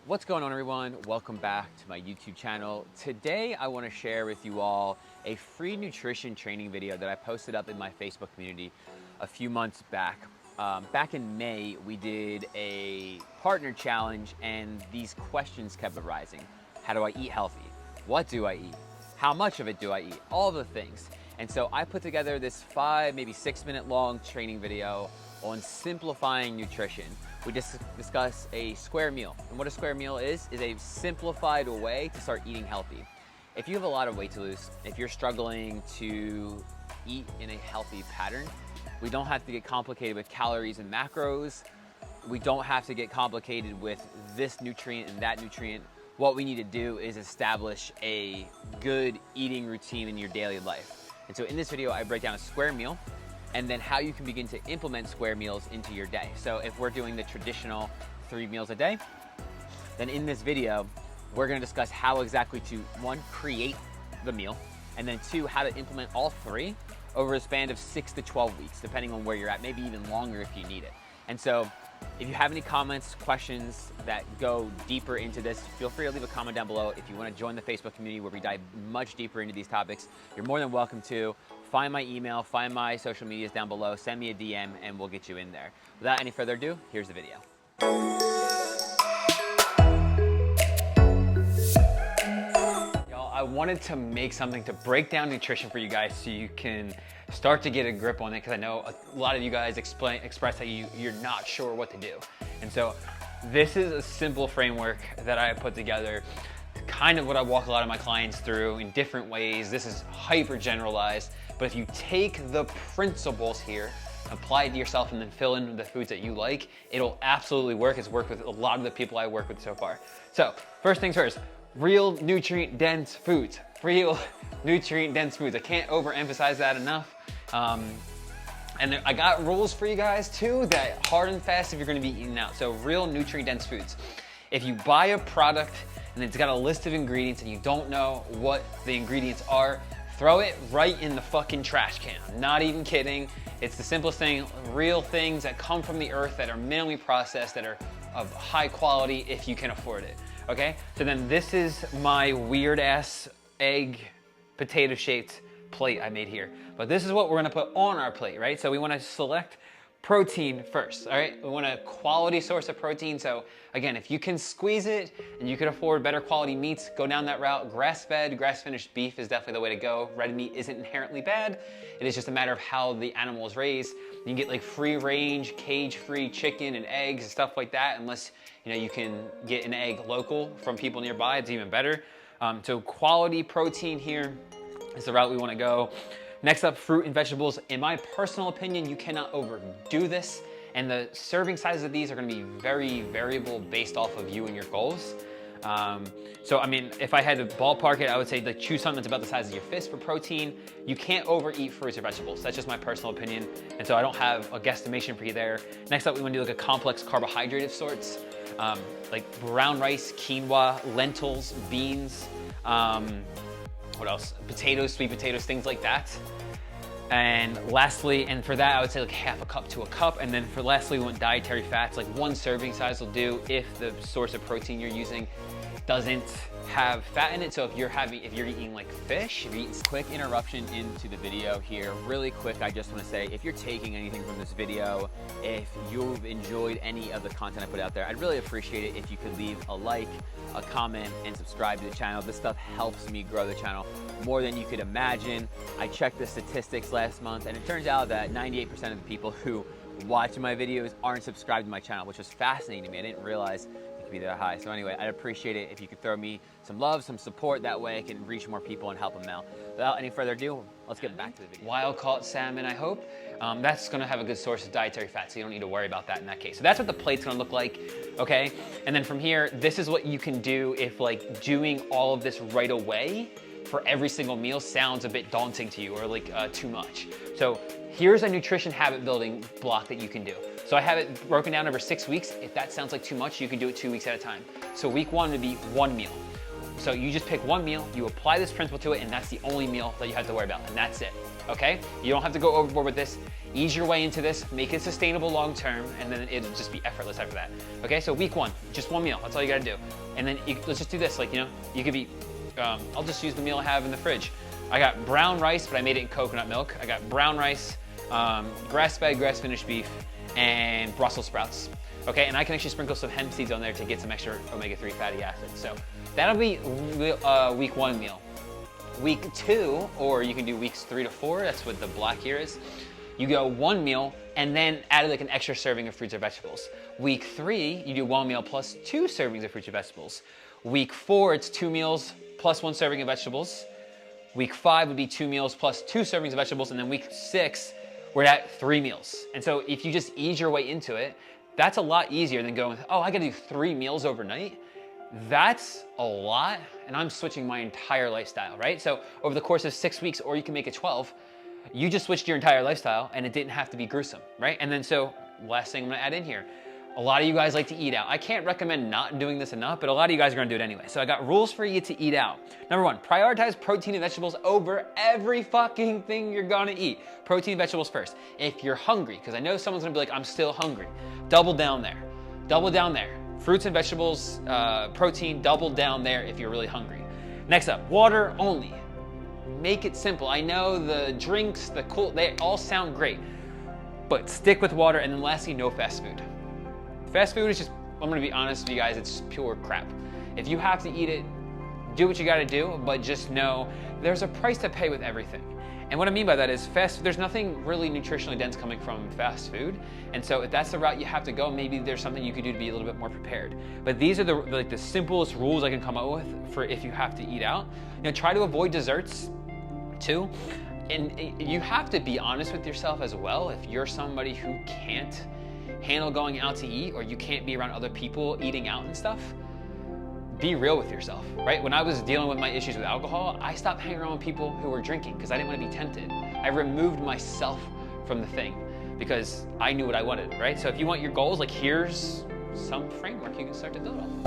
What's going on, everyone? Welcome back to my YouTube channel. Today I want to share with you all a free nutrition training video that I posted up in my Facebook community a few months back. Back in May, we did a partner challenge and these questions kept arising. How do I eat healthy? What do I eat? How much of it do I eat? All the things. And so I put together this 5, maybe 6 minute long training video on simplifying nutrition. We just discuss a square meal. And what a square meal is a simplified way to start eating healthy. If you have a lot of weight to lose, if you're struggling to eat in a healthy pattern, we don't have to get complicated with calories and macros. We don't have to get complicated with this nutrient and that nutrient. What we need to do is establish a good eating routine in your daily life. And so in this video, I break down a square meal and then how you can begin to implement square meals into your day. So if we're doing the traditional 3 meals a day, then in this video, we're gonna discuss how exactly to, 1, create the meal, and then 2, how to implement all 3 over a span of 6 to 12 weeks, depending on where you're at, maybe even longer if you need it. And so if you have any comments, questions that go deeper into this, feel free to leave a comment down below. If you wanna join the Facebook community where we dive much deeper into these topics, you're more than welcome to. Find my email, find my social medias down below, send me a DM, and we'll get you in there. Without any further ado, here's the video. Y'all, I wanted to make something to break down nutrition for you guys so you can start to get a grip on it, because I know a lot of you guys express that you're not sure what to do. And so this is a simple framework that I put together, kind of what I walk a lot of my clients through in different ways. This is hyper generalized, but if you take the principles here, apply it to yourself, and then fill in the foods that you like, it'll absolutely work. It's worked with a lot of the people I work with so far. So first things first, real nutrient dense foods. Real nutrient dense foods. I can't overemphasize that enough. And I got rules for you guys too, that hard and fast if you're gonna be eating out. So real nutrient dense foods. If you buy a product and it's got a list of ingredients and you don't know what the ingredients are, throw it right in the fucking trash can. I'm not even kidding. It's the simplest thing. Real things that come from the earth, that are minimally processed, that are of high quality if you can afford it, okay? So then this is my weird ass egg potato shaped plate I made here. But this is what we're gonna put on our plate, right? So we wanna select protein first, all right? We want a quality source of protein. So again, if you can squeeze it and you can afford better quality meats, go down that route. Grass-fed, grass-finished beef is definitely the way to go. Red meat isn't inherently bad. It is just a matter of how the animal is raised. You can get like free range, cage-free chicken and eggs and stuff like that, unless you can get an egg local from people nearby, it's even better. So quality protein here is the route we wanna go. Next up, fruit and vegetables. In my personal opinion, you cannot overdo this, and the serving sizes of these are gonna be very variable based off of you and your goals. So I mean, if I had to ballpark it, I would say like choose something that's about the size of your fist for protein. You can't overeat fruits or vegetables. That's just my personal opinion, and so I don't have a guesstimation for you there. Next up, we wanna do like a complex carbohydrate of sorts, like brown rice, quinoa, lentils, beans, what else? Potatoes, sweet potatoes, things like that. And lastly, and for that, I would say like half a cup to a cup. And then for lastly, we want dietary fats, like 1 serving size will do if the source of protein you're using doesn't have fat in it. So if you're eating like fish, if you're eating... Quick interruption into the video here. Really quick, I just want to say, if you're taking anything from this video, if you've enjoyed any of the content I put out there, I'd really appreciate it if you could leave a like, a comment, and subscribe to the channel. This stuff helps me grow the channel more than you could imagine. I checked the statistics last month, and it turns out that 98% of the people who watch my videos aren't subscribed to my channel, which was fascinating to me. I didn't realize be that high. So anyway, I'd appreciate it if you could throw me some love, some support. That way I can reach more people and help them out. Without any further ado, let's get back to the video. Wild caught salmon, I hope. That's gonna have a good source of dietary fat, so you don't need to worry about that in that case. So that's what the plate's gonna look like, okay? And then from here, this is what you can do if like doing all of this right away for every single meal sounds a bit daunting to you or like too much. So here's a nutrition habit building block that you can do. So I have it broken down over 6 weeks. If that sounds like too much, you can do it 2 weeks at a time. So week 1 would be 1 meal. So you just pick 1 meal, you apply this principle to it, and that's the only meal that you have to worry about, and that's it. okay? You don't have to go overboard with this. Ease your way into this, make it sustainable long term, and then it'll just be effortless after that. Okay, so week 1, just 1 meal, that's all you gotta do. And then let's just do this, like, you know, you could be, I'll just use the meal I have in the fridge. I got brown rice, but I made it in coconut milk. I got brown rice, grass-fed, grass-finished beef, and Brussels sprouts. Okay, and I can actually sprinkle some hemp seeds on there to get some extra omega-3 fatty acids. So that'll be week 1 meal. Week 2, or you can do weeks 3 to 4, that's what the black here is. You go 1 meal and then add like an extra serving of fruits or vegetables. Week 3, you do 1 meal plus 2 servings of fruits or vegetables. Week 4, it's 2 meals plus 1 serving of vegetables. Week 5 would be 2 meals plus 2 servings of vegetables. And then week 6, we're at 3 meals. And so if you just ease your way into it, that's a lot easier than going, oh, I gotta do 3 meals overnight. That's a lot, and I'm switching my entire lifestyle, right? So over the course of 6 weeks, or you can make it 12, you just switched your entire lifestyle and it didn't have to be gruesome, right? And then so, last thing I'm gonna add in here, a lot of you guys like to eat out. I can't recommend not doing this enough, but a lot of you guys are gonna do it anyway. So I got rules for you to eat out. Number 1, prioritize protein and vegetables over every fucking thing you're gonna eat. Protein and vegetables first. If you're hungry, because I know someone's gonna be like, I'm still hungry, double down there. Double down there. Fruits and vegetables, protein, double down there if you're really hungry. Next up, water only. Make it simple. I know the drinks, the cool, they all sound great, but stick with water. And then lastly, no fast food. Fast food is just, I'm gonna be honest with you guys, it's pure crap. If you have to eat it, do what you gotta do, but just know there's a price to pay with everything. And what I mean by that is there's nothing really nutritionally dense coming from fast food. And so if that's the route you have to go, maybe there's something you could do to be a little bit more prepared. But these are the simplest rules I can come up with for if you have to eat out. You know, try to avoid desserts too. And you have to be honest with yourself as well. If you're somebody who can't handle going out to eat, or you can't be around other people eating out and stuff, be real with yourself, right? When I was dealing with my issues with alcohol, I stopped hanging around with people who were drinking because I didn't want to be tempted. I removed myself from the thing because I knew what I wanted, right? So if you want your goals, like here's some framework you can start to build on.